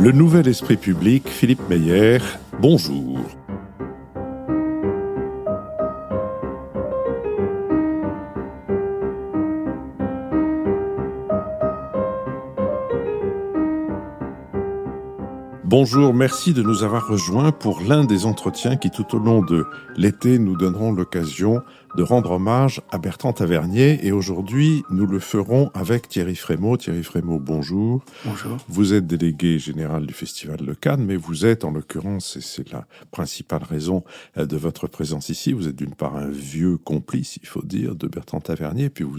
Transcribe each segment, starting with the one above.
Le nouvel esprit public, Philippe Meyer, bonjour. Bonjour, merci de nous avoir rejoints pour l'un des entretiens qui tout au long de l'été nous donneront l'occasion de rendre hommage à Bertrand Tavernier. Et aujourd'hui, nous le ferons avec Thierry Frémaux. Thierry Frémaux, bonjour. Bonjour. Vous êtes délégué général du Festival de Cannes, mais vous êtes en l'occurrence, et c'est la principale raison de votre présence ici, vous êtes d'une part un vieux complice, il faut dire, de Bertrand Tavernier, puis vous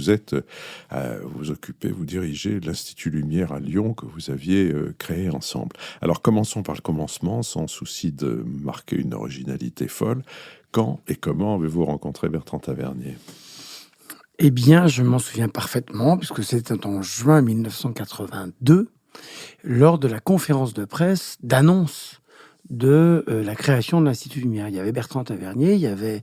dirigez l'Institut Lumière à Lyon que vous aviez créé ensemble. Alors commençons par le commencement, sans souci de marquer une originalité folle. Quand et comment avez-vous rencontré Bertrand Tavernier ? Eh bien, je m'en souviens parfaitement, puisque c'était en juin 1982, lors de la conférence de presse d'annonce de la création de l'Institut Lumière. Il y avait Bertrand Tavernier, il y avait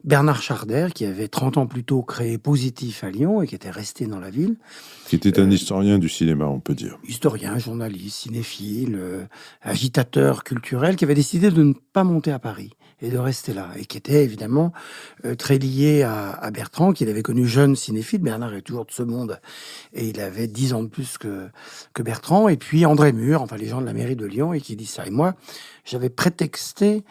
Bernard Charder, qui avait 30 ans plus tôt créé Positif à Lyon et qui était resté dans la ville. Qui était un historien du cinéma, on peut dire. Historien, journaliste, cinéphile, agitateur culturel, qui avait décidé de ne pas monter à Paris et de rester là, et qui était évidemment très lié à Bertrand, qu'il avait connu jeune cinéphile. Bernard est toujours de ce monde, et il avait 10 ans de plus que Bertrand. Et puis André Mur, enfin les gens de la mairie de Lyon, et qui dit ça. Et moi, j'avais prétexté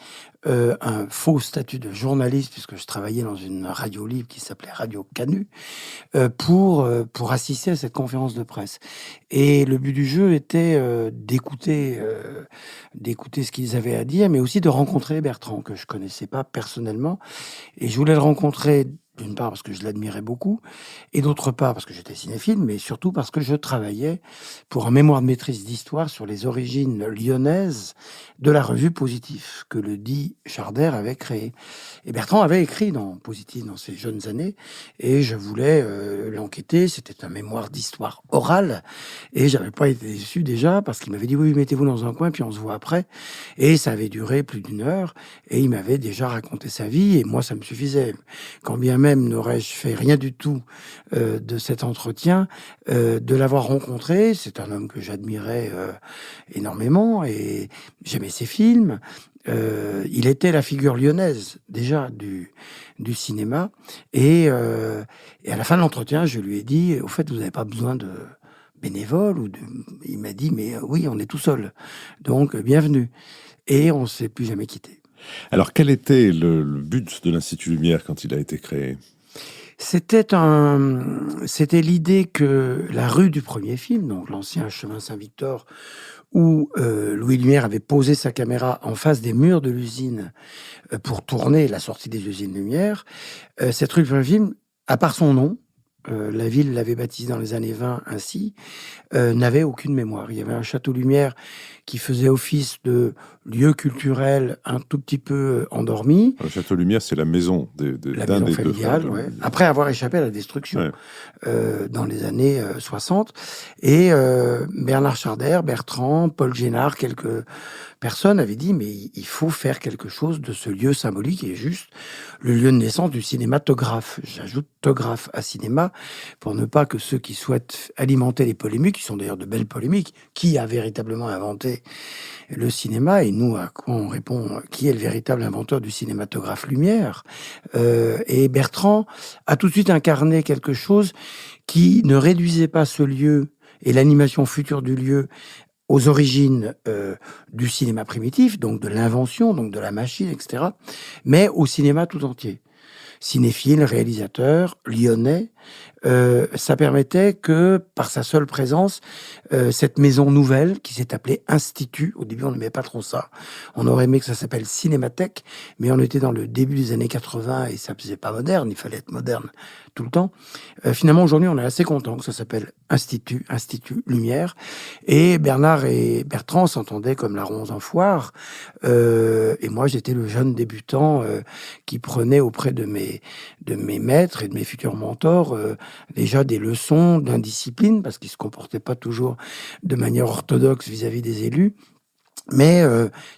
un faux statut de journaliste, puisque je travaillais dans une radio libre qui s'appelait Radio Canu, pour assister à cette conférence de presse. Et le but du jeu était d'écouter ce qu'ils avaient à dire, mais aussi de rencontrer Bertrand, que je connaissais pas personnellement. Et je voulais le rencontrer, d'une part parce que je l'admirais beaucoup, et d'autre part parce que j'étais cinéphile, mais surtout parce que je travaillais pour un mémoire de maîtrise d'histoire sur les origines lyonnaises de la revue Positif, que le dit Charder avait créé. Et Bertrand avait écrit dans Positif dans ses jeunes années, et je voulais l'enquêter. C'était un mémoire d'histoire orale, et j'avais pas été déçu déjà, parce qu'il m'avait dit oui, mettez-vous dans un coin, puis on se voit après. Et ça avait duré plus d'une heure, et il m'avait déjà raconté sa vie, et moi ça me suffisait. Quand bien même n'aurais-je fait rien du tout de cet entretien, de l'avoir rencontré. C'est un homme que j'admirais énormément, et j'aimais ses films. Il était la figure lyonnaise déjà du cinéma, et à la fin de l'entretien, je lui ai dit, au fait, vous n'avez pas besoin de bénévoles Il m'a dit, mais oui, on est tout seul, donc bienvenue. Et on ne s'est plus jamais quitté. Alors, quel était le but de l'Institut Lumière quand il a été créé ? C'était l'idée que la rue du premier film, donc l'ancien chemin Saint-Victor, où Louis Lumière avait posé sa caméra en face des murs de l'usine pour tourner la sortie des usines Lumière, cette rue du premier film, à part son nom, la ville l'avait baptisé dans les années 20 ainsi, n'avait aucune mémoire. Il y avait un château Lumière qui faisait office de lieu culturel un tout petit peu endormi. Le château Lumière, c'est la maison d'un des deux frères. Ouais. Après avoir échappé à la destruction dans les années 60. Et Bernard Charder, Bertrand, Paul Génard, quelques personnes avaient dit, mais il faut faire quelque chose de ce lieu symbolique qui est juste le lieu de naissance du cinématographe. J'ajoute tographe à cinéma pour ne pas que ceux qui souhaitent alimenter les polémiques, qui sont d'ailleurs de belles polémiques, qui a véritablement inventé le cinéma, et nous, à quoi on répond, qui est le véritable inventeur du cinématographe Lumière. Et Bertrand a tout de suite incarné quelque chose qui ne réduisait pas ce lieu et l'animation future du lieu aux origines du cinéma primitif, donc de l'invention, donc de la machine, etc., mais au cinéma tout entier. Cinéphile, réalisateur, lyonnais, ça permettait que, par sa seule présence, cette maison nouvelle, qui s'est appelée Institut, au début on n'aimait pas trop ça, on aurait aimé que ça s'appelle Cinémathèque, mais on était dans le début des années 80 et ça faisait pas moderne, il fallait être moderne tout le temps. Finalement, aujourd'hui, on est assez content que ça s'appelle Institut Lumière, et Bernard et Bertrand s'entendaient comme la ronce en foire, et moi j'étais le jeune débutant qui prenait auprès de mes maîtres et de mes futurs mentors déjà des leçons d'indiscipline, parce qu'ils ne se comportaient pas toujours de manière orthodoxe vis-à-vis des élus. Mais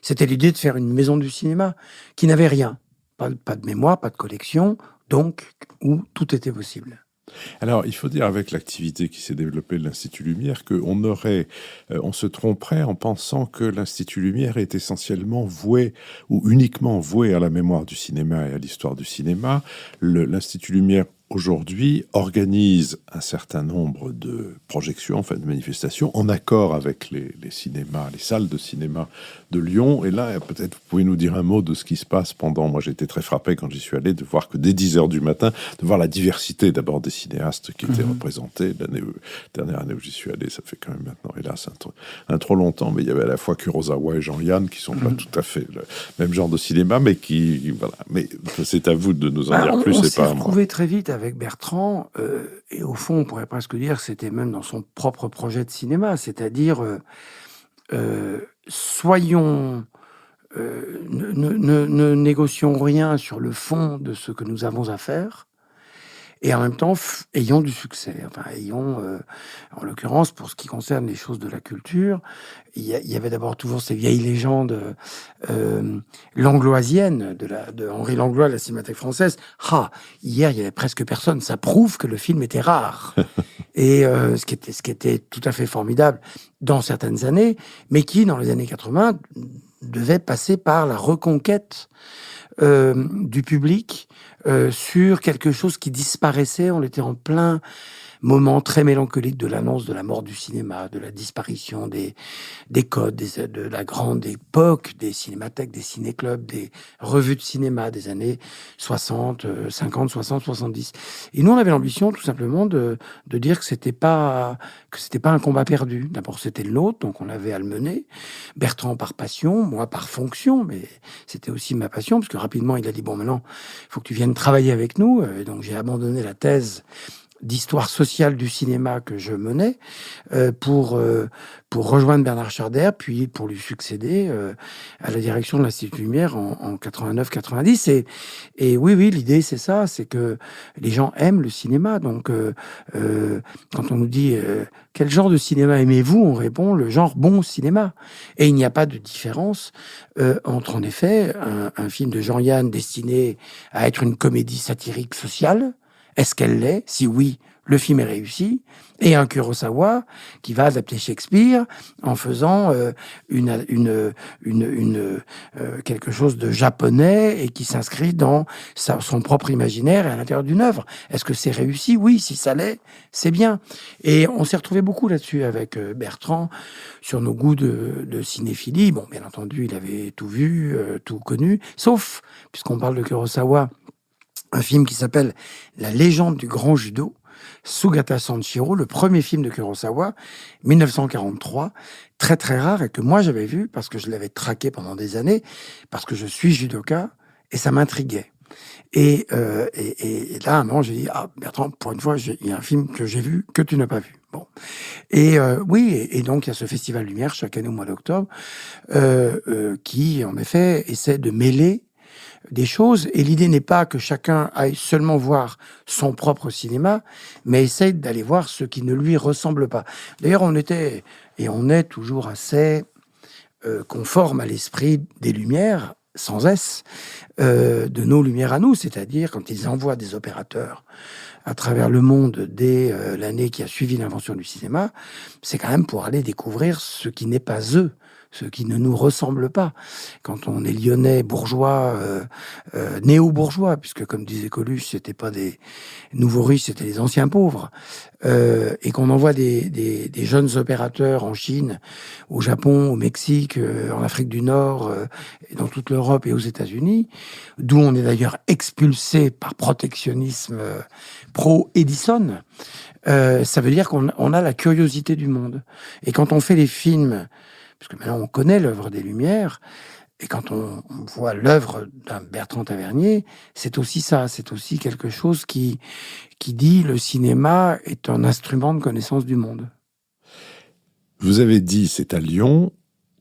c'était l'idée de faire une maison du cinéma qui n'avait rien. Pas de mémoire, pas de collection, donc où tout était possible. Alors, il faut dire, avec l'activité qui s'est développée de l'Institut Lumière, on se tromperait en pensant que l'Institut Lumière est essentiellement voué, ou uniquement voué à la mémoire du cinéma et à l'histoire du cinéma. L'Institut Lumière, aujourd'hui, organise un certain nombre de projections, enfin de manifestations, en accord avec les cinémas, les salles de cinéma de Lyon. Et là, peut-être vous pouvez nous dire un mot de ce qui se passe pendant... Moi, j'ai été très frappé quand j'y suis allé de voir que dès 10h du matin, de voir la diversité d'abord des cinéastes qui étaient représentés. Dernière année où j'y suis allé, ça fait quand même maintenant, hélas, un trop longtemps, mais il y avait à la fois Kurosawa et Jean-Yann qui sont pas tout à fait le même genre de cinéma, mais qui... Voilà. Mais c'est à vous de nous en dire plus, on c'est pas à s'est moi. retrouvé très vite avec Bertrand, et au fond, on pourrait presque dire que c'était même dans son propre projet de cinéma, c'est-à-dire soyons, ne négocions rien sur le fond de ce que nous avons à faire, et en même temps, ayons du succès. Enfin, en l'occurrence, pour ce qui concerne les choses de la culture, il y avait d'abord toujours ces vieilles légendes langloisiennes de Henri Langlois, de la Cinémathèque française. Hier, il y avait presque personne. Ça prouve que le film était rare. Et ce qui était tout à fait formidable dans certaines années, mais qui, dans les années 80, devait passer par la reconquête du public sur quelque chose qui disparaissait. On était en plein moment très mélancolique de l'annonce de la mort du cinéma, de la disparition des codes, de la grande époque des cinémathèques, des ciné-clubs, des revues de cinéma des années 60, 50, 60, 70. Et nous, on avait l'ambition tout simplement de dire que c'était pas un combat perdu. D'abord, c'était le nôtre, donc on avait à le mener. Bertrand par passion, moi par fonction, mais c'était aussi ma passion, parce que rapidement, il a dit, bon, maintenant, il faut que tu viennes travailler avec nous. Et donc, j'ai abandonné la thèse d'histoire sociale du cinéma que je menais pour rejoindre Bernard Charder, puis pour lui succéder à la direction de l'Institut Lumière en 89-90. Et oui, l'idée, c'est ça, c'est que les gens aiment le cinéma. Donc, quand on nous dit quel genre de cinéma aimez-vous, on répond le genre bon cinéma. Et il n'y a pas de différence entre, en effet, un film de Jean-Yann destiné à être une comédie satirique sociale. Est-ce qu'elle l'est? Si oui, le film est réussi. Et un Kurosawa qui va adapter Shakespeare en faisant quelque chose de japonais et qui s'inscrit dans son propre imaginaire et à l'intérieur d'une œuvre. Est-ce que c'est réussi? Oui, si ça l'est, c'est bien. Et on s'est retrouvé beaucoup là-dessus avec Bertrand sur nos goûts de cinéphilie. Bon, bien entendu, il avait tout vu, tout connu, sauf, puisqu'on parle de Kurosawa, un film qui s'appelle La légende du grand judo, Sugata Sanshiro, le premier film de Kurosawa, 1943, très très rare et que moi j'avais vu parce que je l'avais traqué pendant des années, parce que je suis judoka et ça m'intriguait. Et là, à un moment, j'ai dit, Bertrand, pour une fois, il y a un film que j'ai vu que tu n'as pas vu. Bon. Et oui, et donc il y a ce Festival Lumière chaque année au mois d'octobre qui, en effet, essaie de mêler des choses, et l'idée n'est pas que chacun aille seulement voir son propre cinéma, mais essaye d'aller voir ce qui ne lui ressemble pas. D'ailleurs, on était, et on est toujours assez conforme à l'esprit des Lumières, sans S, de nos Lumières à nous, c'est-à-dire quand ils envoient des opérateurs à travers le monde dès l'année qui a suivi l'invention du cinéma, c'est quand même pour aller découvrir ce qui n'est pas eux, ce qui ne nous ressemble pas. Quand on est lyonnais, bourgeois, néo-bourgeois, puisque comme disait Coluche, c'était pas des nouveaux riches, c'était les anciens pauvres, et qu'on envoie des jeunes opérateurs en Chine, au Japon, au Mexique, en Afrique du Nord, et dans toute l'Europe et aux États-Unis, d'où on est d'ailleurs expulsé par protectionnisme pro-Edison, ça veut dire qu'on a la curiosité du monde. Et quand on fait les films, parce que maintenant on connaît l'œuvre des Lumières, et quand on voit l'œuvre d'un Bertrand Tavernier, c'est aussi ça, c'est aussi quelque chose qui dit le cinéma est un instrument de connaissance du monde. Vous avez dit c'est à Lyon,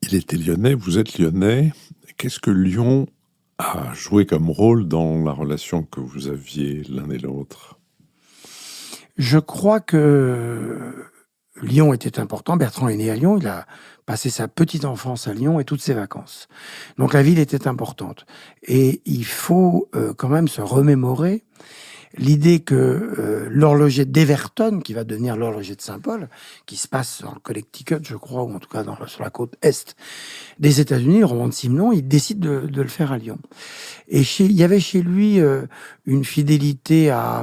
il était lyonnais, vous êtes lyonnais. Qu'est-ce que Lyon a joué comme rôle dans la relation que vous aviez l'un et l'autre? Je crois que Lyon était important. Bertrand est né à Lyon, il a passé sa petite enfance à Lyon et toutes ses vacances. Donc la ville était importante. Et il faut quand même se remémorer l'idée que l'horloger d'Everton, qui va devenir l'horloger de Saint-Paul, qui se passe dans le Connecticut, je crois, ou en tout cas sur la côte est des États-Unis, le roman de Simenon, il décide de le faire à Lyon. Et il y avait chez lui une fidélité à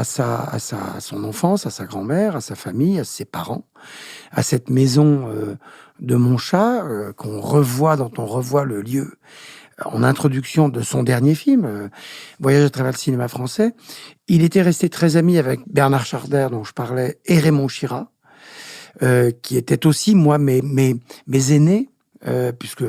son enfance, à sa grand-mère, à sa famille, à ses parents, à cette maison de Montchat dont on revoit le lieu en introduction de son dernier film, Voyage à travers le cinéma français. Il était resté très ami avec Bernard Charder, dont je parlais, et Raymond Chirat, qui étaient aussi, moi, mes aînés, puisque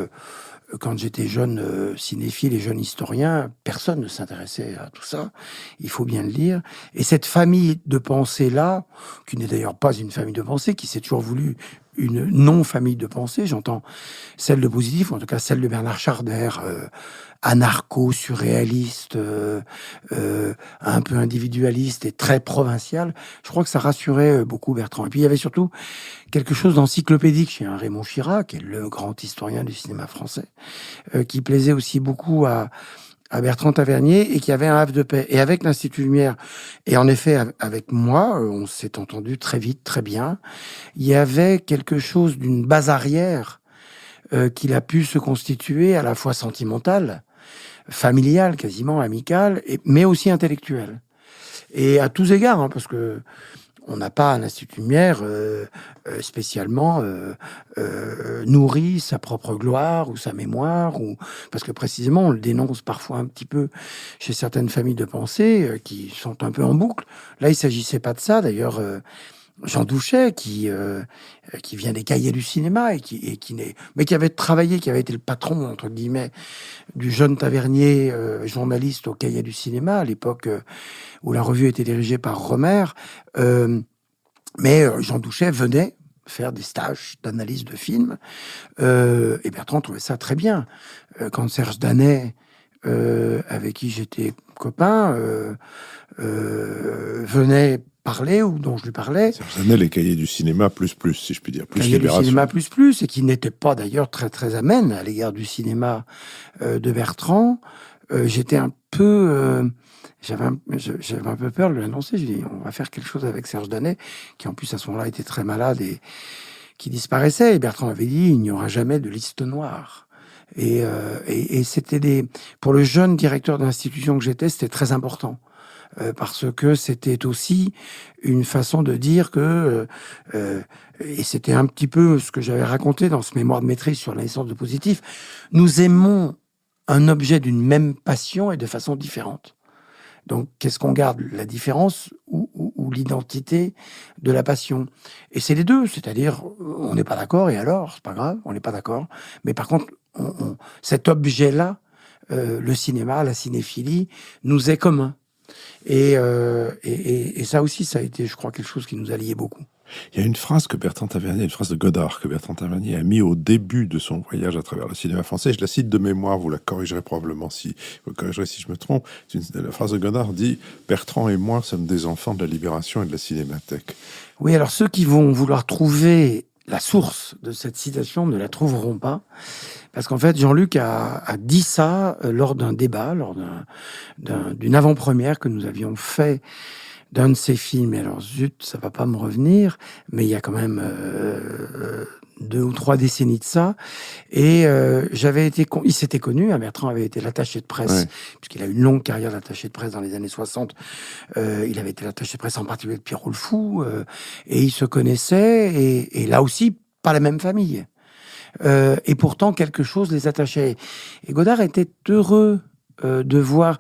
quand j'étais jeune cinéphile et jeune historien, personne ne s'intéressait à tout ça, il faut bien le dire. Et cette famille de pensée-là, qui n'est d'ailleurs pas une famille de pensée, qui s'est toujours voulu une non-famille de pensée, j'entends celle de Positif, ou en tout cas celle de Bernard Charder, anarcho-surréaliste, un peu individualiste et très provincial. Je crois que ça rassurait beaucoup Bertrand. Et puis il y avait surtout quelque chose d'encyclopédique chez un Raymond Chirat, qui est le grand historien du cinéma français, qui plaisait aussi beaucoup à Bertrand Tavernier et qui avait un havre de paix. Et avec l'Institut Lumière, et en effet avec moi, on s'est entendu très vite, très bien, il y avait quelque chose d'une base arrière qu'il a pu se constituer à la fois sentimentale, familiale, quasiment amicale, mais aussi intellectuelle. Et à tous égards, hein, parce que on n'a pas un Institut Lumière spécialement nourri sa propre gloire ou sa mémoire, parce que précisément on le dénonce parfois un petit peu chez certaines familles de pensée qui sont un peu en boucle. Là, il s'agissait pas de ça. D'ailleurs, Jean Douchet, qui vient des cahiers du cinéma mais qui avait travaillé, qui avait été le patron entre guillemets du jeune Tavernier, journaliste aux cahiers du cinéma à l'époque où la revue était dirigée par Romer. Mais Jean Douchet venait faire des stages d'analyse de films et Bertrand trouvait ça très bien. Quand Serge Danet, avec qui j'étais copain, venait parler ou dont je lui parlais. Serge Danet, les cahiers du cinéma plus, si je puis dire, plus cahiers Libération. Du cinéma plus, et qui n'était pas d'ailleurs très très amène à l'égard du cinéma de Bertrand. J'étais un peu... J'avais un peu peur de l'annoncer. Je dis, on va faire quelque chose avec Serge Danet, qui en plus à ce moment-là était très malade et qui disparaissait. Et Bertrand avait dit, il n'y aura jamais de liste noire. Et c'était pour le jeune directeur d'institution que j'étais, c'était très important. Parce que c'était aussi une façon de dire que, et c'était un petit peu ce que j'avais raconté dans ce mémoire de maîtrise sur la naissance de Positif, nous aimons un objet d'une même passion et de façon différente. Donc, qu'est-ce qu'on garde? La différence ou l'identité de la passion? Et c'est les deux, c'est-à-dire, on n'est pas d'accord, et alors, c'est pas grave, on n'est pas d'accord. Mais par contre, cet objet-là, le cinéma, la cinéphilie, nous est commun. Et ça aussi, ça a été, je crois, quelque chose qui nous a liés beaucoup. Il y a une phrase une phrase de Godard que Bertrand Tavernier a mis au début de son voyage à travers le cinéma français. Je la cite de mémoire, vous la corrigerez probablement si je me trompe. La phrase de Godard dit « Bertrand et moi sommes des enfants de la Libération et de la Cinémathèque ». Oui, alors ceux qui vont vouloir trouver la source de cette citation ne la trouveront pas. Parce qu'en fait, Jean-Luc a dit ça lors d'un débat, lors d'une avant-première que nous avions fait d'un de ses films. Et alors, zut, ça va pas me revenir, mais il y a quand même 2 ou 3 décennies de ça. Et il s'était connu, Bertrand avait été l'attaché de presse, puisqu'il a eu une longue carrière d'attaché de presse dans les années 60. Il avait été l'attaché de presse en particulier de Pierrot le Fou, et ils se connaissaient, et là aussi, pas la même famille. Et pourtant, quelque chose les attachait. Et Godard était heureux de voir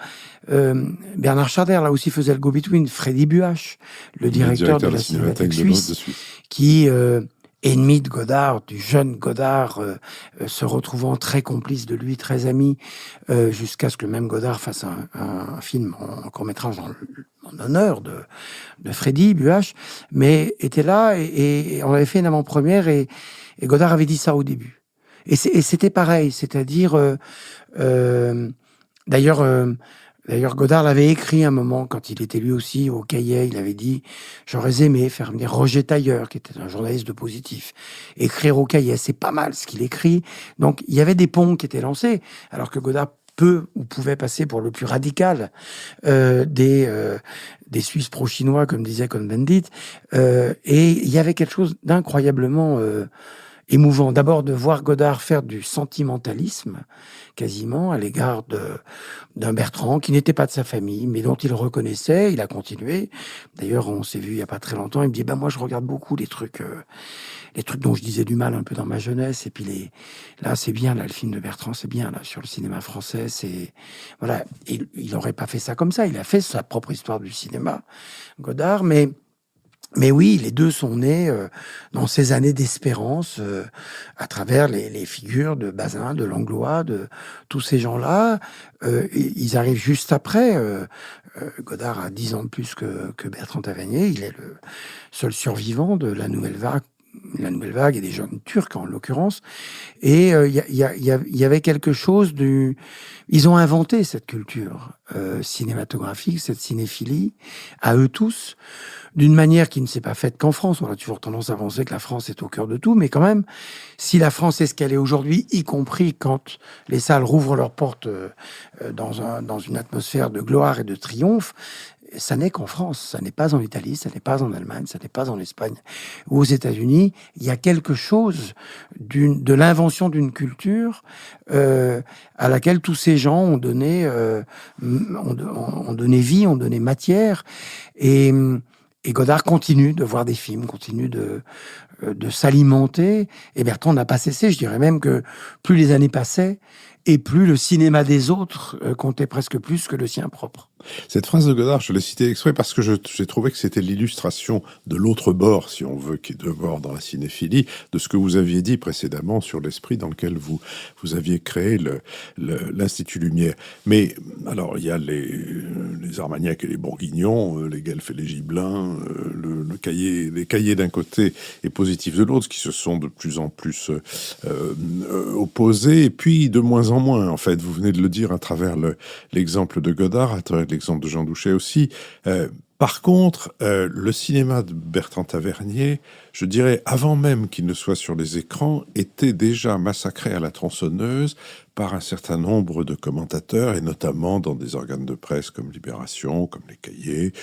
Bernard Charder, là aussi, faisait le go-between. Freddy Buache, le directeur de la Cinémathèque suisse, qui, ennemi de Godard, du jeune Godard, se retrouvant très complice de lui, très ami, jusqu'à ce que le même Godard fasse un film en court-métrage en honneur de Freddy Buache, mais était là, et on avait fait une avant-première, et Godard avait dit ça au début. Et c'était pareil, c'est-à-dire... D'ailleurs, Godard l'avait écrit un moment, quand il était lui aussi au Cahiers, il avait dit « J'aurais aimé faire venir Roger Tailleur, qui était un journaliste de Positif, écrire au Cahiers, c'est pas mal ce qu'il écrit. » Donc, il y avait des ponts qui étaient lancés, alors que Godard peut ou pouvait passer pour le plus radical des Suisses pro-chinois, comme disait Cohn-Bendit. Et il y avait quelque chose d'incroyablement émouvant. D'abord, de voir Godard faire du sentimentalisme, quasiment, à l'égard d'un Bertrand qui n'était pas de sa famille, mais dont il reconnaissait. Il a continué. D'ailleurs, on s'est vu il n'y a pas très longtemps. Il me dit, moi, je regarde beaucoup les trucs dont je disais du mal un peu dans ma jeunesse. Et puis, là, c'est bien, là, le film de Bertrand, c'est bien, là, sur le cinéma français. Voilà. Il n'aurait pas fait ça comme ça. Il a fait sa propre histoire du cinéma, Godard, mais oui, les deux sont nés dans ces années d'espérance à travers les figures de Bazin, de Langlois, de tous ces gens-là. Ils arrivent juste après. Godard a 10 ans de plus que Bertrand Tavernier. Il est le seul survivant de la nouvelle vague et des jeunes Turcs en l'occurrence. Et il y avait quelque chose du... Ils ont inventé cette culture cinématographique, cette cinéphilie, à eux tous, d'une manière qui ne s'est pas faite qu'en France. On a toujours tendance à penser que la France est au cœur de tout, mais quand même, si la France est ce qu'elle est aujourd'hui, y compris quand les salles rouvrent leurs portes dans une atmosphère de gloire et de triomphe, ça n'est qu'en France, ça n'est pas en Italie, ça n'est pas en Allemagne, ça n'est pas en Espagne ou aux États-Unis. Il y a quelque chose de l'invention d'une culture à laquelle tous ces gens ont donné vie, ont donné matière. Et Godard continue de voir des films, continue de s'alimenter. Et Bertrand n'a pas cessé. Je dirais même que plus les années passaient, et plus le cinéma des autres comptait presque plus que le sien propre. Cette phrase de Godard, je l'ai citée exprès parce que j'ai trouvé que c'était l'illustration de l'autre bord, si on veut, qui est de bord dans la cinéphilie, de ce que vous aviez dit précédemment sur l'esprit dans lequel vous aviez créé l'Institut Lumière. Mais, alors, il y a les Armagnac et les Bourguignons, les Guelfes et les Gibelins, les cahiers d'un côté et positifs de l'autre, qui se sont de plus en plus opposés, et puis de moins en moins, en fait. Vous venez de le dire à travers l'exemple de Godard, à travers l'exemple de Jean Douchet aussi. Par contre, le cinéma de Bertrand Tavernier, je dirais, avant même qu'il ne soit sur les écrans, était déjà massacré à la tronçonneuse par un certain nombre de commentateurs, et notamment dans des organes de presse comme Libération, comme Les Cahiers,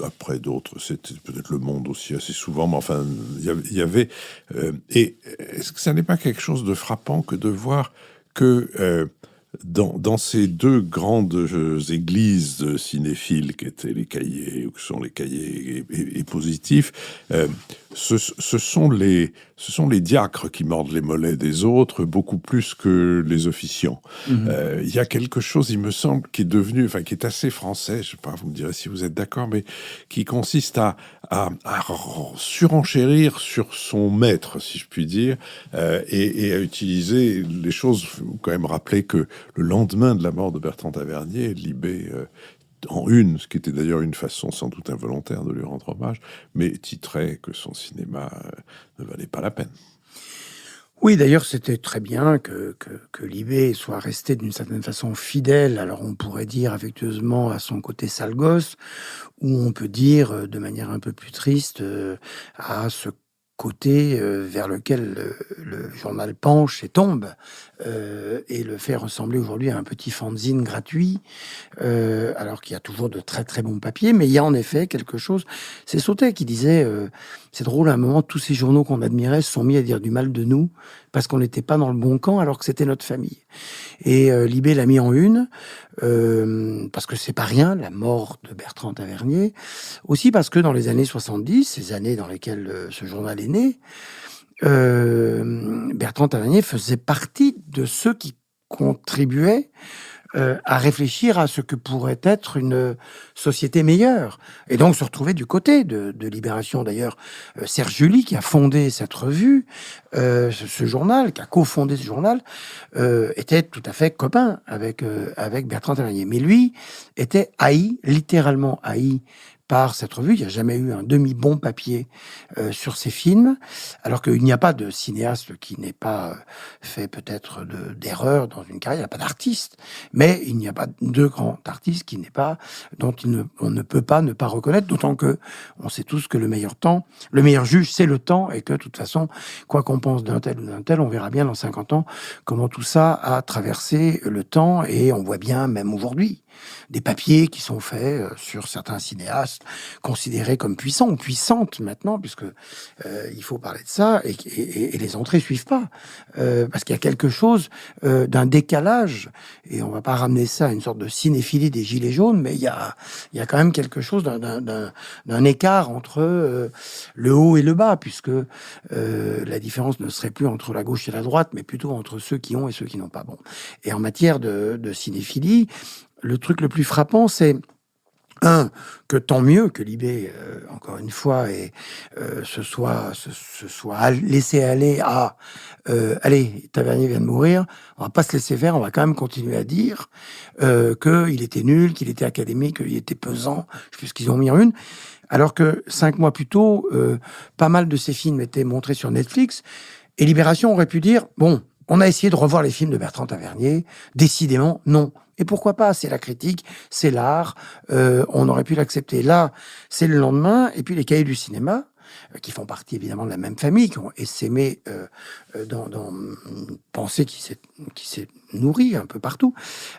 après d'autres, c'était peut-être Le Monde aussi assez souvent, mais enfin, il y avait... et est-ce que ça n'est pas quelque chose de frappant que de voir que... Dans ces deux grandes églises cinéphiles qu'étaient les Cahiers, ou que sont les Cahiers et positifs, ce sont les diacres qui mordent les mollets des autres beaucoup plus que les officiants. Il y a quelque chose, il me semble, qui est devenu, enfin qui est assez français, je sais pas, vous me direz si vous êtes d'accord, mais qui consiste à surenchérir sur son maître, si je puis dire, et à utiliser les choses. Il faut quand même rappeler que le lendemain de la mort de Bertrand Tavernier, Libé, en une, ce qui était d'ailleurs une façon sans doute involontaire de lui rendre hommage, mais titrait que son cinéma ne valait pas la peine. Oui, d'ailleurs, c'était très bien que Libé soit resté d'une certaine façon fidèle, alors on pourrait dire affectueusement à son côté sale gosse, ou on peut dire de manière un peu plus triste à ce côté vers lequel le journal penche et tombe, et le fait ressembler aujourd'hui à un petit fanzine gratuit, alors qu'il y a toujours de très très bons papiers, mais il y a en effet quelque chose. C'est Sautet qui disait c'est drôle, à un moment, tous ces journaux qu'on admirait se sont mis à dire du mal de nous parce qu'on n'était pas dans le bon camp alors que c'était notre famille. Et Libé l'a mis en une, parce que c'est pas rien, la mort de Bertrand Tavernier. Aussi parce que dans les années 70, ces années dans lesquelles ce journal est né, Bertrand Tavernier faisait partie de ceux qui contribuaient à réfléchir à ce que pourrait être une société meilleure. Et donc se retrouver du côté de Libération. D'ailleurs, Serge July, qui a fondé cette revue, ce journal, qui a cofondé ce journal, était tout à fait copain avec Bertrand Tavernier. Mais lui était haï, littéralement haï, par cette revue. Il n'y a jamais eu un demi-bon papier sur ces films, alors qu'il n'y a pas de cinéaste qui n'ait pas fait peut-être d'erreurs dans une carrière. Il n'y a pas d'artiste, mais il n'y a pas de grand artiste qui n'est pas, dont on ne peut pas ne pas reconnaître, d'autant que on sait tous que le meilleur juge, c'est le temps, et que de toute façon, quoi qu'on pense d'un tel ou d'un tel, on verra bien dans 50 ans comment tout ça a traversé le temps, et on voit bien, même aujourd'hui, des papiers qui sont faits sur certains cinéastes considérés comme puissants ou puissantes maintenant, puisque il faut parler de ça, et les entrées suivent pas, parce qu'il y a quelque chose d'un décalage, et on va pas ramener ça à une sorte de cinéphilie des gilets jaunes, mais il y a quand même quelque chose d'un écart entre le haut et le bas, puisque la différence ne serait plus entre la gauche et la droite, mais plutôt entre ceux qui ont et ceux qui n'ont pas. Bon. Et en matière de cinéphilie, le truc le plus frappant, c'est que tant mieux que Libé, encore une fois, se soit laissé aller à allez, Tavernier vient de mourir, on va pas se laisser faire, on va quand même continuer à dire qu'il était nul, qu'il était académique, qu'il était pesant, je sais plus ce qu'ils ont mis en une. Alors que 5 mois plus tôt, pas mal de ces films étaient montrés sur Netflix, et Libération aurait pu dire, bon, on a essayé de revoir les films de Bertrand Tavernier, décidément, non. Et pourquoi pas? C'est la critique, c'est l'art, on aurait pu l'accepter. Là, c'est le lendemain, et puis les Cahiers du cinéma, qui font partie évidemment de la même famille, qui ont essaimé dans une pensée qui s'est nourrie un peu partout,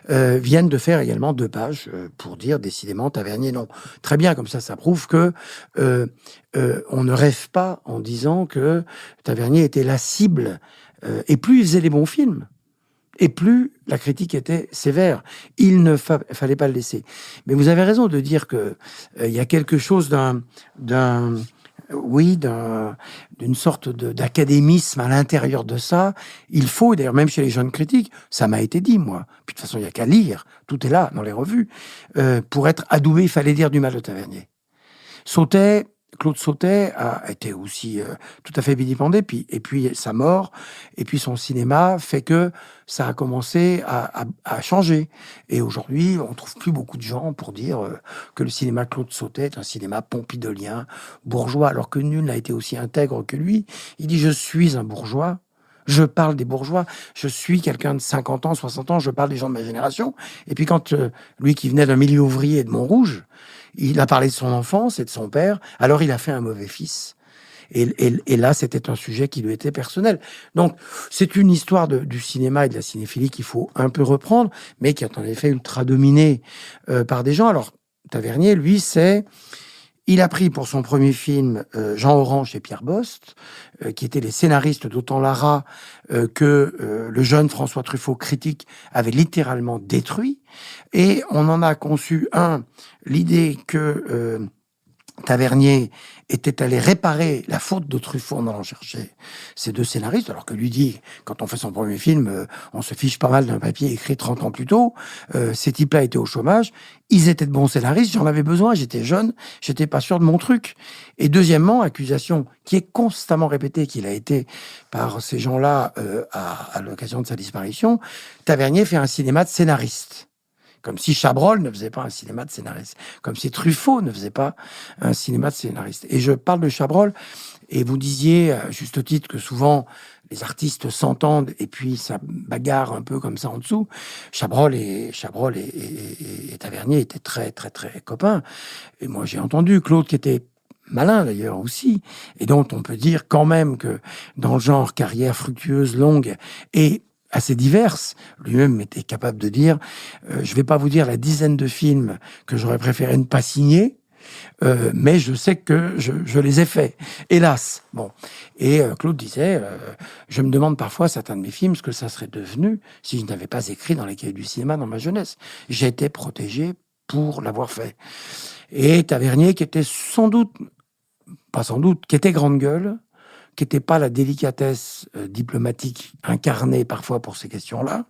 viennent de faire également 2 pages pour dire décidément Tavernier non. Très bien, comme ça prouve que on ne rêve pas en disant que Tavernier était la cible, et plus il faisait des bons films, et plus la critique était sévère. Il ne fallait pas le laisser. Mais vous avez raison de dire que il y a quelque chose d'une sorte d'académisme à l'intérieur de ça. Il faut, d'ailleurs, même chez les jeunes critiques, ça m'a été dit, moi. Puis de toute façon, il n'y a qu'à lire. Tout est là, dans les revues. Pour être adoubé, il fallait dire du mal de Tavernier. Claude Sautet a été aussi tout à fait vilipendé, et puis sa mort, et puis son cinéma fait que ça a commencé à changer. Et aujourd'hui, on trouve plus beaucoup de gens pour dire que le cinéma Claude Sautet est un cinéma pompidolien, bourgeois, alors que nul n'a été aussi intègre que lui. Il dit « Je suis un bourgeois ». Je parle des bourgeois, je suis quelqu'un de 50 ans, 60 ans, je parle des gens de ma génération. Et puis quand lui qui venait d'un milieu ouvrier de Montrouge, il a parlé de son enfance et de son père, alors il a fait un mauvais fils. Et là, c'était un sujet qui lui était personnel. Donc, c'est une histoire du cinéma et de la cinéphilie qu'il faut un peu reprendre, mais qui est en effet ultra dominée par des gens. Alors, Tavernier, lui, il a pris pour son premier film Jean Orange et Pierre Bost, qui étaient les scénaristes d'Autant Lara que le jeune François Truffaut, critique, avait littéralement détruit. Et on en a conçu l'idée que Tavernier était allé réparer la faute de Truffaut en allant chercher ces 2 scénaristes, alors que lui dit, quand on fait son premier film, on se fiche pas mal d'un papier écrit 30 ans plus tôt, ces types-là étaient au chômage, ils étaient de bons scénaristes, j'en avais besoin, j'étais jeune, j'étais pas sûr de mon truc. Et deuxièmement, accusation qui est constamment répétée, qu'il a été par ces gens-là à l'occasion de sa disparition, Tavernier fait un cinéma de scénariste. Comme si Chabrol ne faisait pas un cinéma de scénariste. Comme si Truffaut ne faisait pas un cinéma de scénariste. Et je parle de Chabrol, et vous disiez, à juste titre, que souvent, les artistes s'entendent, et puis ça bagarre un peu comme ça en dessous. Chabrol et Tavernier étaient très, très, très copains. Et moi, j'ai entendu Claude, qui était malin d'ailleurs aussi, et dont on peut dire quand même que dans le genre carrière fructueuse, longue, et assez diverses, lui-même était capable de dire je vais pas vous dire la dizaine de films que j'aurais préféré ne pas signer, mais je sais que je les ai faits, hélas. Bon. Et Claude disait je me demande parfois, certains de mes films, ce que ça serait devenu si je n'avais pas écrit dans les Cahiers du cinéma dans ma jeunesse. J'ai été protégé pour l'avoir fait. Et Tavernier, qui était qui était grande gueule, qui n'était pas la délicatesse diplomatique incarnée parfois pour ces questions-là,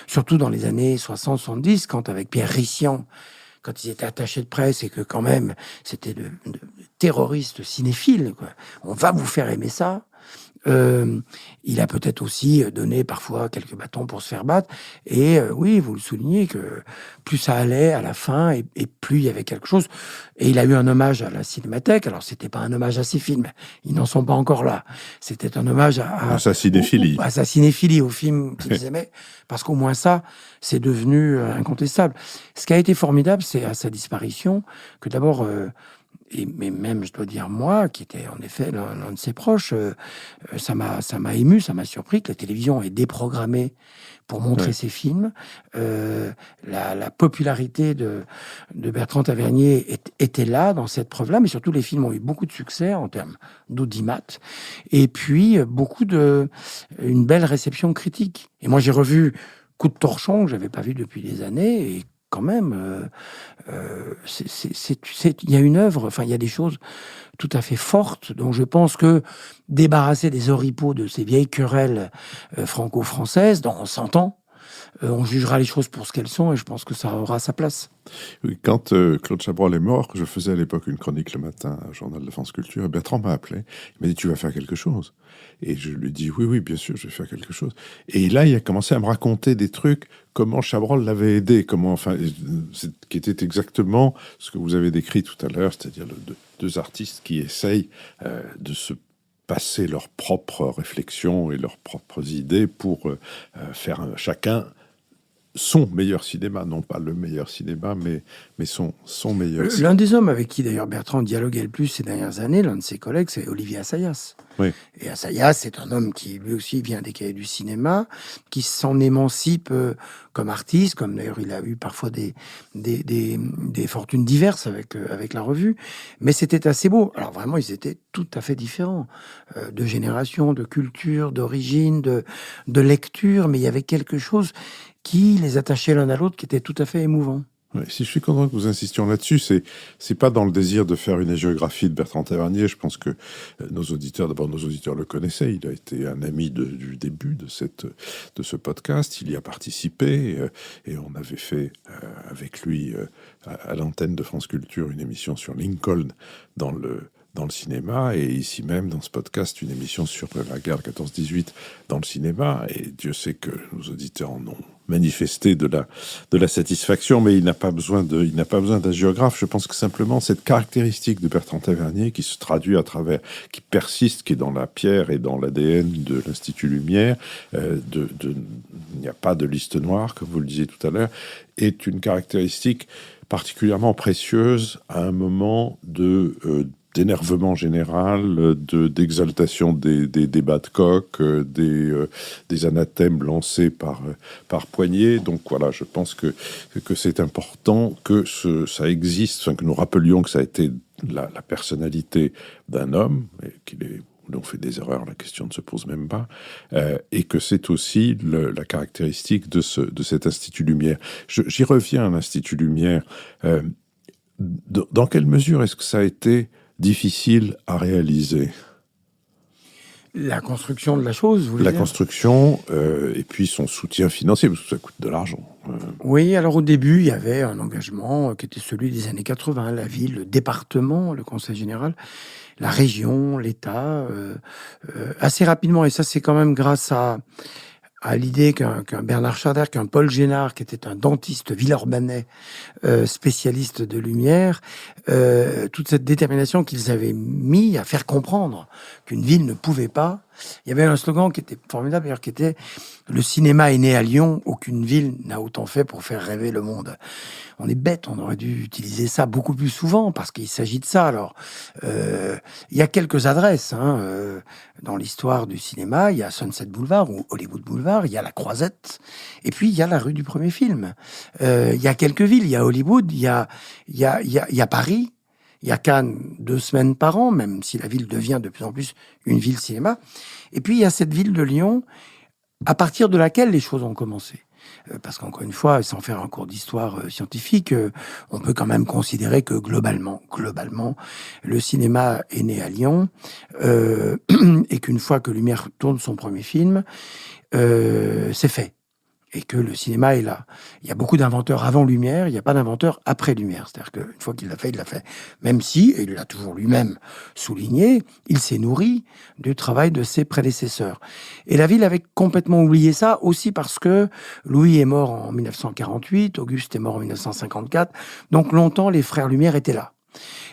surtout dans les années 60-70, quand avec Pierre Rissian, quand ils étaient attachés de presse et que quand même c'était de terroristes cinéphiles, quoi. On va vous faire aimer ça. Il a peut-être aussi donné parfois quelques bâtons pour se faire battre. Et oui, vous le soulignez, que plus ça allait à la fin, et plus il y avait quelque chose. Et il a eu un hommage à la Cinémathèque. Alors, c'était pas un hommage à ses films. Ils n'en sont pas encore là. C'était un hommage À sa cinéphilie. à sa cinéphilie, aux films qu'ils aimaient. Parce qu'au moins ça, c'est devenu incontestable. Ce qui a été formidable, c'est à sa disparition que d'abord... mais même, je dois dire, moi, qui était en effet l'un de ses proches, ça m'a ému, ça m'a surpris que la télévision ait déprogrammé pour montrer ses films. La popularité de Bertrand Tavernier était là, dans cette preuve-là, mais surtout les films ont eu beaucoup de succès en termes d'audimat, et puis une belle réception critique. Et moi, j'ai revu Coup de torchon, que j'avais pas vu depuis des années, et quand même, il y a une œuvre, enfin, il y a des choses tout à fait fortes, dont je pense que débarrasser des oripeaux de ces vieilles querelles franco-françaises, dans 100 ans, on jugera les choses pour ce qu'elles sont, et je pense que ça aura sa place. Oui, quand Claude Chabrol est mort, je faisais à l'époque une chronique le matin au Journal de France Culture, et Bertrand m'a appelé, il m'a dit « Tu vas faire quelque chose ?» Et je lui dis « Oui, bien sûr, je vais faire quelque chose. » Et là, il a commencé à me raconter des trucs, comment Chabrol l'avait aidé, qui était exactement ce que vous avez décrit tout à l'heure, c'est-à-dire deux artistes qui essayent de se passer leurs propres réflexions et leurs propres idées pour faire chacun son meilleur cinéma, non pas le meilleur cinéma, mais son meilleur cinéma. L'un des hommes avec qui, d'ailleurs, Bertrand dialoguait le plus ces dernières années, l'un de ses collègues, c'est Olivier Assayas. Oui. Et Assayas, c'est un homme qui, lui aussi, vient des cahiers du cinéma, qui s'en émancipe comme artiste, comme d'ailleurs il a eu parfois des fortunes diverses avec la revue. Mais c'était assez beau. Alors vraiment, ils étaient tout à fait différents, de génération, de culture, d'origine, de lecture, mais il y avait quelque chose qui les attachait l'un à l'autre, qui était tout à fait émouvant. Ouais, si je suis content que vous insistions là-dessus, c'est pas dans le désir de faire une hagiographie de Bertrand Tavernier. Je pense que nos auditeurs le connaissaient. Il a été un ami du début de ce podcast. Il y a participé et on avait fait avec lui à l'antenne de France Culture une émission sur Lincoln dans le cinéma, et ici même dans ce podcast une émission sur la guerre 14-18 dans le cinéma, et Dieu sait que nos auditeurs en ont manifesté de la satisfaction, mais il n'a pas besoin d'un géographe. Je pense que simplement cette caractéristique de Bertrand Tavernier qui se traduit qui persiste, qui est dans la pierre et dans l'ADN de l'Institut Lumière, il n'y a pas de liste noire, comme vous le disiez tout à l'heure, est une caractéristique particulièrement précieuse à un moment d'énervement général, d'exaltation des débats de coq, des anathèmes lancés par poignée. Donc voilà, je pense que c'est important que ça existe, que nous rappelions que ça a été la personnalité d'un homme, et on fait des erreurs, la question ne se pose même pas, et que c'est aussi la caractéristique de cet Institut Lumière. J'y reviens à l'Institut Lumière. Dans quelle mesure est-ce que ça a été difficile à réaliser? La construction de la chose, vous voulez dire ? Construction, et puis son soutien financier, parce que ça coûte de l'argent. Oui, alors au début, il y avait un engagement qui était celui des années 80, la ville, le département, le conseil général, la région, l'État, assez rapidement, et ça c'est quand même grâce à l'idée qu'un Bernard Charder, qu'un Paul Génard, qui était un dentiste villeurbanais, spécialiste de lumière, toute cette détermination qu'ils avaient mis à faire comprendre qu'une ville ne pouvait pas. Il y avait un slogan qui était formidable, d'ailleurs, qui était « Le cinéma est né à Lyon, aucune ville n'a autant fait pour faire rêver le monde ». On est bête, on aurait dû utiliser ça beaucoup plus souvent, parce qu'il s'agit de ça. Alors, il y a quelques adresses dans l'histoire du cinéma. Il y a Sunset Boulevard ou Hollywood Boulevard, il y a la Croisette, et puis il y a la rue du premier film. Il y a quelques villes, il y a Hollywood, il y a Paris, il y a Cannes 2 semaines par an, même si la ville devient de plus en plus une ville cinéma. Et puis il y a cette ville de Lyon, à partir de laquelle les choses ont commencé. Parce qu'encore une fois, sans faire un cours d'histoire scientifique, on peut quand même considérer que globalement, le cinéma est né à Lyon, et qu'une fois que Lumière tourne son premier film, c'est fait. et que le cinéma est là. Il y a beaucoup d'inventeurs avant Lumière, il n'y a pas d'inventeurs après Lumière. C'est-à-dire qu'une fois qu'il l'a fait, il l'a fait. Même si, et il l'a toujours lui-même souligné, il s'est nourri du travail de ses prédécesseurs. Et la ville avait complètement oublié ça, aussi parce que Louis est mort en 1948, Auguste est mort en 1954, donc longtemps les frères Lumière étaient là.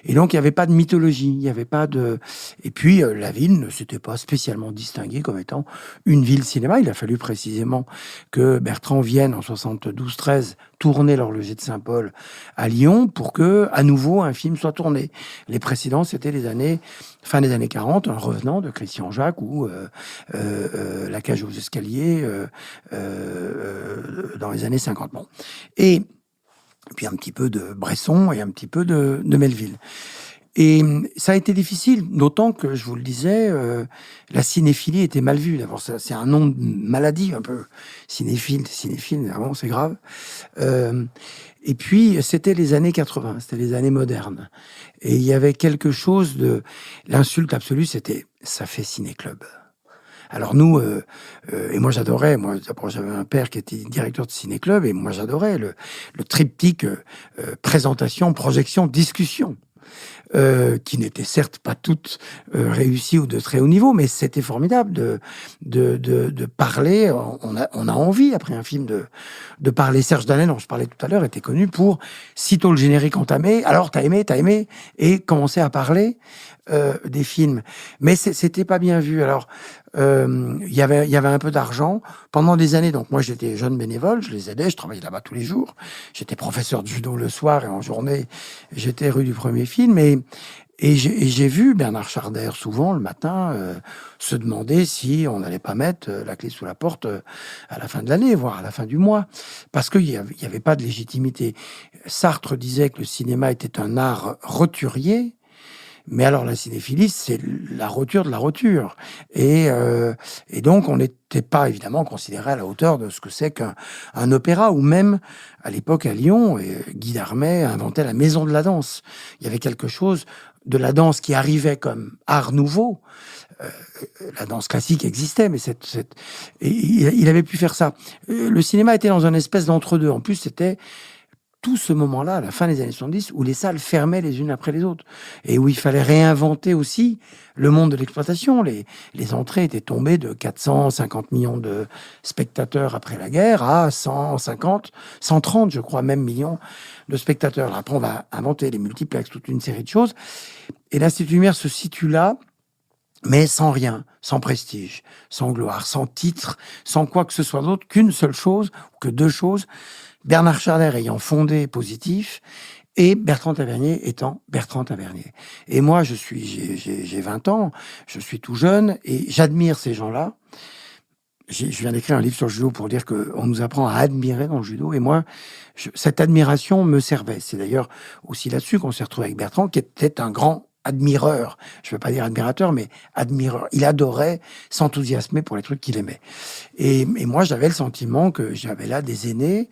Et donc, il n'y avait pas de mythologie, il n'y avait pas de... Et puis, la ville ne s'était pas spécialement distinguée comme étant une ville cinéma. Il a fallu précisément que Bertrand vienne en 72-13 tourner l'Horloger de Saint-Paul à Lyon pour que, à nouveau, un film soit tourné. Les précédents, c'était fin des années 40, Un Revenant de Christian Jacques ou La Cage aux Escaliers dans les années 50. Bon. Et puis un petit peu de Bresson et un petit peu de Melville. Et ça a été difficile, d'autant que, je vous le disais, la cinéphilie était mal vue. D'abord, c'est un nom de maladie, un peu cinéphile, vraiment, c'est grave. Et puis, c'était les années 80, c'était les années modernes. Et il y avait quelque chose de... L'insulte absolue, c'était « ça fait ciné-club ». Alors nous, et moi j'adorais, d'abord j'avais un père qui était directeur de ciné-club, et moi j'adorais le triptyque présentation, projection, discussion. Qui n'étaient certes pas toutes réussies ou de très haut niveau, mais c'était formidable de parler. On a envie, après un film, de parler. Serge Dalin, dont je parlais tout à l'heure, était connu pour, sitôt le générique entamé, alors t'as aimé, et commencer à parler des films. Mais c'était pas bien vu. Alors, il y avait un peu d'argent pendant des années. Donc moi, j'étais jeune bénévole, je les aidais, je travaillais là-bas tous les jours. J'étais professeur de judo le soir et en journée, j'étais rue du Premier Film. Et j'ai vu Bernard Charder souvent le matin se demander si on n'allait pas mettre la clé sous la porte à la fin de l'année, voire à la fin du mois, parce qu'il y avait pas de légitimité. Sartre disait que le cinéma était un art roturier. Mais alors la cinéphilie, c'est la roture de la roture. Et donc on n'était pas évidemment considéré à la hauteur de ce que c'est qu'un opéra, ou même à l'époque à Lyon, Guy Darmet inventait la maison de la danse. Il y avait quelque chose de la danse qui arrivait comme art nouveau. La danse classique existait, mais il avait pu faire ça. Le cinéma était dans une espèce d'entre-deux. En plus, c'était tout ce moment-là, à la fin des années 70, où les salles fermaient les unes après les autres, et où il fallait réinventer aussi le monde de l'exploitation. Les entrées étaient tombées de 450 millions de spectateurs après la guerre à 150, 130, je crois, même millions de spectateurs. Après, on va inventer les multiplex, toute une série de choses. Et l'Institut Lumière se situe là, mais sans rien, sans prestige, sans gloire, sans titre, sans quoi que ce soit d'autre qu'une seule chose, ou que deux choses. Bernard Charder ayant fondé Positif et Bertrand Tavernier étant Bertrand Tavernier. Et moi, j'ai 20 ans, je suis tout jeune et j'admire ces gens-là. Je viens d'écrire un livre sur le judo pour dire qu'on nous apprend à admirer dans le judo. Et moi, cette admiration me servait. C'est d'ailleurs aussi là-dessus qu'on s'est retrouvé avec Bertrand, qui était un grand admireur. Je ne veux pas dire admirateur, mais admireur. Il adorait s'enthousiasmer pour les trucs qu'il aimait. Et moi, j'avais le sentiment que j'avais là des aînés,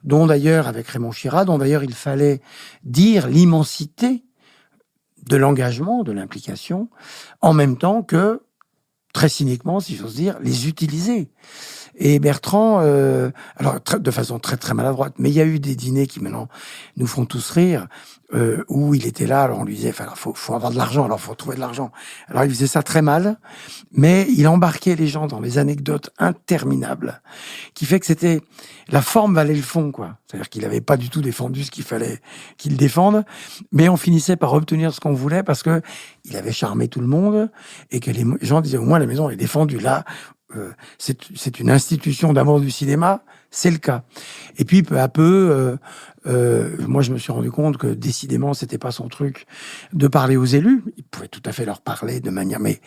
dont d'ailleurs, avec Raymond Chira, dont d'ailleurs il fallait dire l'immensité de l'engagement, de l'implication, en même temps que, très cyniquement, si j'ose dire, les utiliser. Et Bertrand, alors de façon très très maladroite, mais il y a eu des dîners qui maintenant nous font tous rire, où il était là, alors on lui disait, faut avoir de l'argent, alors faut trouver de l'argent. Alors il faisait ça très mal, mais il embarquait les gens dans des anecdotes interminables, qui fait que la forme valait le fond, quoi. C'est-à-dire qu'il n'avait pas du tout défendu ce qu'il fallait qu'il défende, mais on finissait par obtenir ce qu'on voulait parce que il avait charmé tout le monde et que les gens disaient, au moins la maison est défendue. Là, c'est une institution d'amour du cinéma, c'est le cas. Et puis peu à peu, moi je me suis rendu compte que décidément c'était pas son truc de parler aux élus. Il pouvait tout à fait leur parler de manière, mais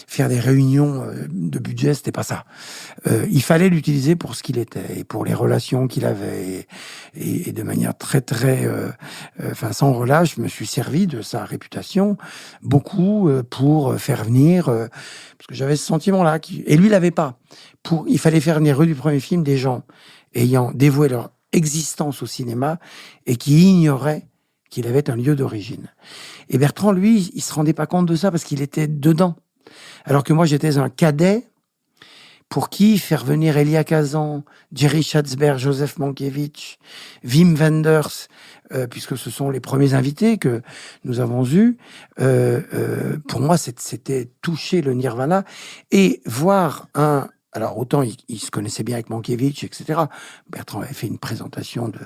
faire des réunions de budget, c'était pas ça. Il fallait l'utiliser pour ce qu'il était et pour les relations qu'il avait et de manière très très, sans relâche, je me suis servi de sa réputation beaucoup pour faire venir, parce que j'avais ce sentiment-là, et lui l'avait pas. Il fallait faire venir rue du Premier Film des gens ayant dévoué leur existence au cinéma et qui ignoraient qu'il avait un lieu d'origine. Et Bertrand, lui, il se rendait pas compte de ça parce qu'il était dedans. Alors que moi, j'étais un cadet, pour qui faire venir Elia Kazan, Jerry Schatzberg, Joseph Mankiewicz, Wim Wenders, puisque ce sont les premiers invités que nous avons eus, pour moi, c'était toucher le nirvana et voir un... Alors, autant il se connaissait bien avec Mankiewicz, etc. Bertrand avait fait une présentation de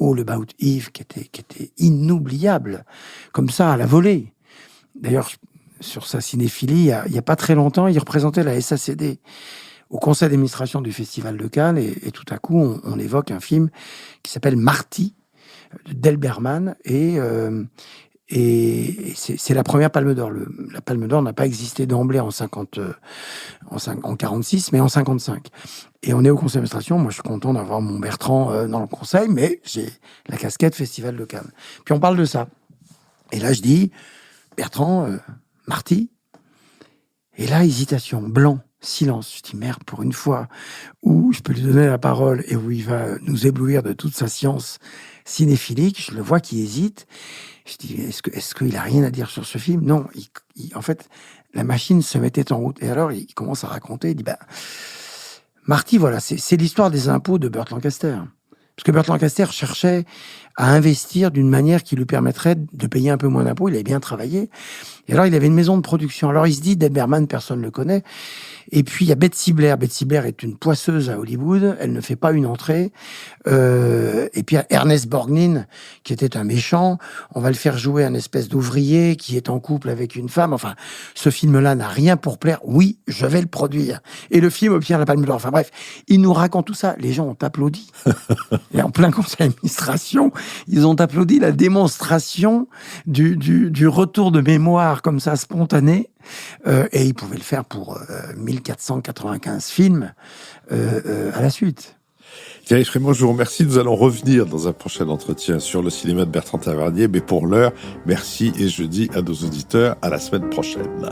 All About Eve qui était inoubliable, comme ça, à la volée. D'ailleurs, sur sa cinéphilie, il y a pas très longtemps, il représentait la SACD au conseil d'administration du Festival de Cannes, et tout à coup, on évoque un film qui s'appelle Marty, d'Elberman, et c'est la première Palme d'Or. La Palme d'Or n'a pas existé d'emblée en 46, mais en 55. Et on est au conseil d'administration. Moi, je suis content d'avoir mon Bertrand dans le conseil, mais j'ai la casquette Festival de Cannes. Puis on parle de ça. Et là, je dis, Bertrand, Marty. Et là, hésitation, blanc, silence. Je dis, merde, pour une fois où je peux lui donner la parole et où il va nous éblouir de toute sa science cinéphilique, je le vois qui hésite. Je dis, est-ce qu'il a rien à dire sur ce film? Non, en fait, la machine se mettait en route. Et alors, il commence à raconter, il dit, Marty, voilà, c'est l'histoire des impôts de Burt Lancaster. Parce que Burt Lancaster cherchait à investir d'une manière qui lui permettrait de payer un peu moins d'impôts. Il avait bien travaillé. Et alors, il avait une maison de production. Alors, il se dit, Delberman, personne ne le connaît. Et puis, il y a Bette Sibler. Bette Sibler est une poisseuse à Hollywood. Elle ne fait pas une entrée. Et puis, il y a Ernest Borgnine, qui était un méchant. On va le faire jouer un espèce d'ouvrier qui est en couple avec une femme. Enfin, ce film-là n'a rien pour plaire. Oui, je vais le produire. Et le film obtient la Palme d'Or. Enfin bref, il nous raconte tout ça. Les gens ont applaudi. Et en plein conseil d'administration, ils ont applaudi la démonstration du retour de mémoire comme ça, spontané. Et ils pouvaient le faire pour 1495 films à la suite. Thierry Frémaux, je vous remercie. Nous allons revenir dans un prochain entretien sur le cinéma de Bertrand Tavernier. Mais pour l'heure, merci et je dis à nos auditeurs à la semaine prochaine.